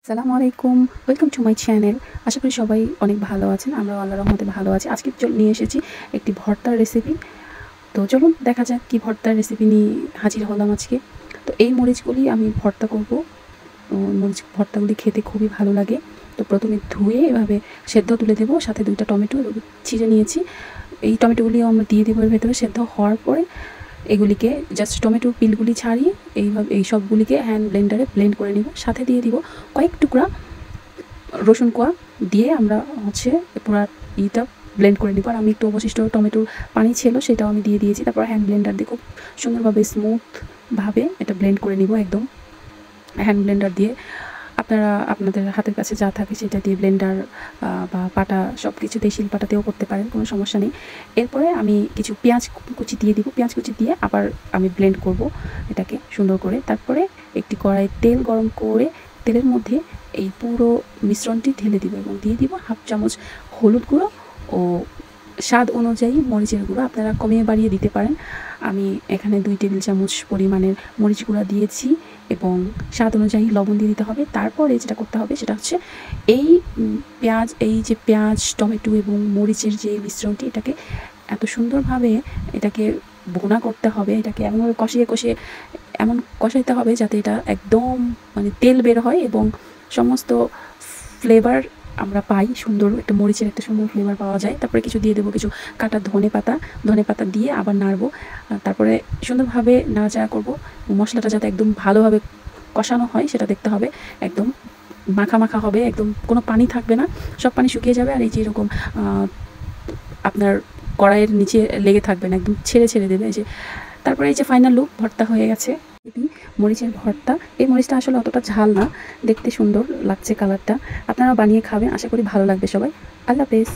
আসসালামু আলাইকুম, welcome to my channel. আশা করি সবাই অনেক ভালো আছেন। আমরাও আল্লাহর রহমতে ভালো আছি। আজকে নিয়ে এসেছি একটি ভর্তার রেসিপি। তো চলুন দেখা যাক কী ভর্তার রেসিপি নিয়ে হাজির হলাম আজকে। তো এই মরিচগুলি আমি ভর্তা করব। মরিচ ভর্তাগুলি খেতে খুবই ভালো লাগে। তো প্রথমে ধুয়ে এভাবে সেদ্ধ তুলে দেবো, সাথে 2টা টমেটো ছিঁড়ে নিয়েছি। এই টমেটোগুলিও আমরা দিয়ে দেবো এর ভেতরে। সেদ্ধ হওয়ার পরে এগুলিকে জাস্ট টমেটোর পিলগুলি ছাড়িয়ে এইভাবে এই সবগুলিকে হ্যান্ড ব্লেন্ডারে ব্লেন্ড করে নিব। সাথে দিয়ে দিব কয়েক টুকরা রসুন কোয়া, দিয়ে আমরা পুরো ইটা ব্লেন্ড করে নিব। আর আমি একটু অবশিষ্ট টমেটোর পানি ছিল সেটাও আমি দিয়ে দিয়েছি। তারপর হ্যান্ড ব্লেন্ডার দিয়ে খুব সুন্দরভাবে স্মুথভাবে এটা ব্লেন্ড করে নিব একদম হ্যান্ড ব্লেন্ডার দিয়ে। আপনারা আপনাদের হাতের কাছে যা থাকে সেটা দিয়ে ব্লেন্ডার বা পাটা সব কিছুতেই শিলপাটাতেও করতে পারেন, কোনো সমস্যা নেই। এরপরে আমি কিছু পেঁয়াজ কুচি দিয়ে দিব। পেঁয়াজ কুচি দিয়ে আবার আমি ব্লেন্ড করব এটাকে সুন্দর করে। তারপরে একটি কড়াই তেল গরম করে তেলের মধ্যে এই পুরো মিশ্রণটি ঢেলে দিব এবং দিয়ে দিব হাফ চামচ হলুদ গুঁড়ো ও স্বাদ অনুযায়ী মরিচের গুঁড়ো। আপনারা কমিয়ে বাড়িয়ে দিতে পারেন। আমি এখানে 2 টেবিল চামচ পরিমাণের মরিচ গুঁড়া দিয়েছি এবং স্বাদ অনুযায়ী লবণ দিয়ে দিতে হবে। তারপরে যেটা করতে হবে সেটা হচ্ছে এই পেঁয়াজ টমেটো এবং মরিচের যে মিশ্রণটি, এটাকে এত সুন্দরভাবে এটাকে ভুনা করতে হবে। এটাকে এমনভাবে কষিয়ে এমন কষাইতে হবে যাতে এটা একদম তেল বের হয় এবং সমস্ত ফ্লেভার আমরা পাই। সুন্দর একটা মরিচের একটা সুন্দর ফ্লেভার পাওয়া যায়। তারপরে কিছু দিয়ে দেবো, কিছু কাটা ধনে পাতা দিয়ে আবার নাড়বো। তারপরে সুন্দরভাবে নাড়াচাড়া করব। মশলাটা যাতে একদম ভালোভাবে কষানো হয় সেটা দেখতে হবে। একদম মাখা হবে, একদম কোনো পানি থাকবে না, সব পানি শুকিয়ে যাবে। আর এই যে এরকম আপনার কড়াইয়ের নিচে লেগে থাকবে না, একদম ছেড়ে দেবে। তারপরে এই যে ফাইনাল লুক, ভর্তা হয়ে গেছে। মরিচের ভর্তা। এই মরিচটা আসলে অতটা ঝাল না, দেখতে সুন্দর লাগছে কালারটা। আপনারা বানিয়ে খাবেন, আশা করি ভালো লাগবে সবাই। আল্লাহ হাফেজ।